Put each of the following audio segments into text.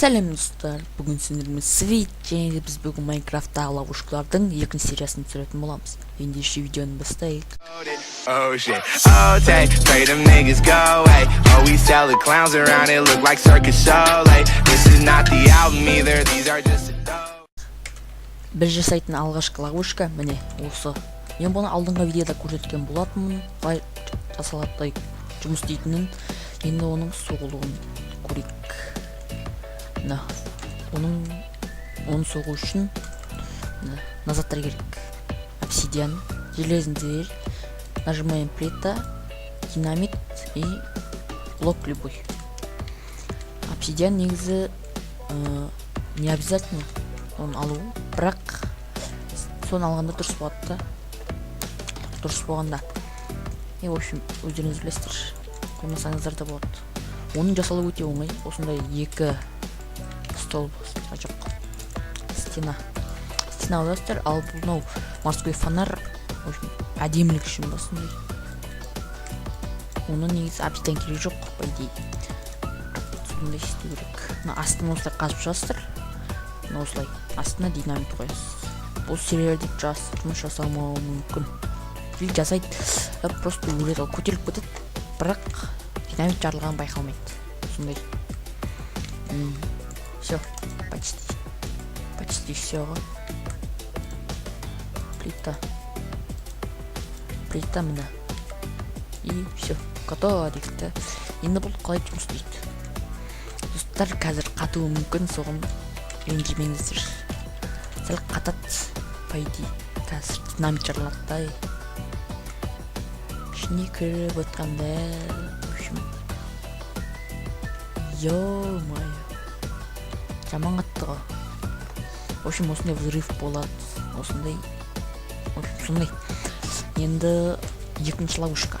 Сәлем достар, бүгін сіздермен Свит және біз бүгін Майнкрафтта ловушкалардың екінші сериясын түсіретін боламыз. Ендеше видеоны бастайық. Oh shit, oh take, pray them niggas go away. Oh we sell the clowns around, it look like circus show. Like this is not the album either, these are just a dope. Біз жасайтын алғашқы ловушка міне осы. Мен бұны алдыңғы видеода көрсеткен болатынмын, қалай жасалаттай жұмыс істейтінін. Енді оның соғылуын көрейік. Оны соғу үшін назаттар керек. Обсидиан, железный дверь, нажимаем плита, динамит и блок любой. Обсидиан негізі не обязательно оны алу, бірақ соны алғанда дұрыс болады. Дұрыс болғанда. В общем, өздеріңіз білесіздер, қоймасаңыздар да болады. Оның жасалу өте оңай. Осындай екі стол жоқ, стена ойластыр, ал бұл морской фонарь әдемілік үшін басындай. Оны негізі обсидиан керек жоқ, по идее. Сондай істеу керек. Астына осылай қазып жасыр, осылай астына динамит қоясыз. Бұл сериалде жұмыс жасамауы мүмкін. Или жасайды, просто өледі, көтеріліп кетеді, бірақ динамит жарылған байқалмайды. Сондай. Все, почти все. Плита мына. И все, готово дейікті. Енді бұл қалай жұмыс істейді. Достар, қазір қатуы мүмкін, соғын ренжімеңіздер. Сәл қатады, по идее. Қазір динамит жарылады. Ішіне кіріп өткенде, в общем, ё-моё, жаман қатты ғой. В общем, осындай взрыв болады, осындай. В общем, сондай. Енді екінші ловушка.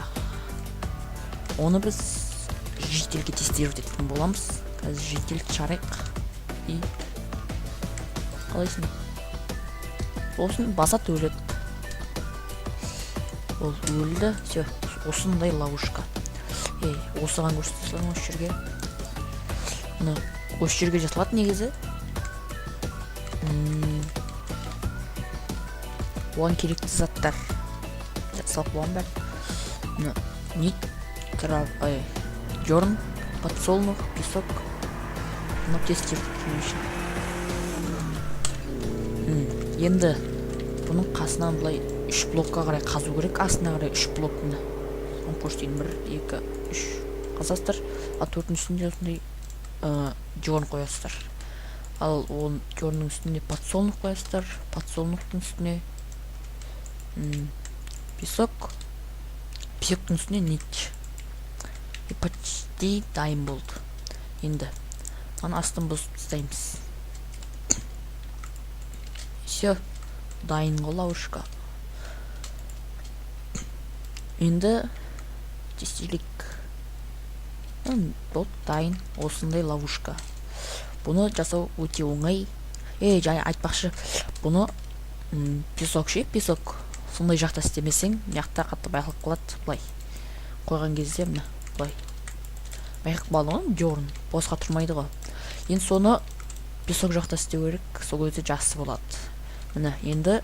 Оны біз жителге тестировать ететін боламыз. Қазір жителді шарайық. И қалайсың? Осын басат өледі. Ол өлді, все, осындай ловушка. Осыған көрсетсең осы жерге. Осы жерге жасалады негізі. Оған керекті заттар жасалып болған бәрі. Нит, дерн, подсолнух, песок. Тестировать үшін. Енді бұның қасынан былай 3 блокқа қарай қазу керек, астына қарай 3 блок мына. Оны көрсетейін, 1, 2, 3 қазастыр, а 4-дің үстінде осындай дерн қоясыздар. Ал дернның үстінде подсолнух қоясыздар, подсолнухтың үстіне песок, песоктың үстіне нит. И почти дайын болды. Енді аны астын бұзып тастаймыз. Все, дайын ғой ловушка. Енді тестелік. Бұл дайын осындай ловушка. Бұны жасау өте оңай. Және айтпақшы, бұны песок ше, песок. Сондай жақта істемесең, жақта қатты байқылып қалады. Бұлай қойған кезде мына бұлай байқылып қалды ғой, дерн босқа тұрмайды ғой. Енді соны песок жақта істеу керек, сол өте жақсы болады. Міне, енді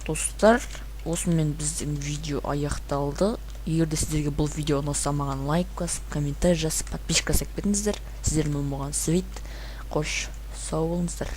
достар, осымен біздің видео аяқталды. Егер де сіздерге бұл видео ұнаса, маған лайк басып, комментарий жазып, подписчика жасап кетіңіздер. Сіздермен болған Свит. Қош, сау болыңыздар.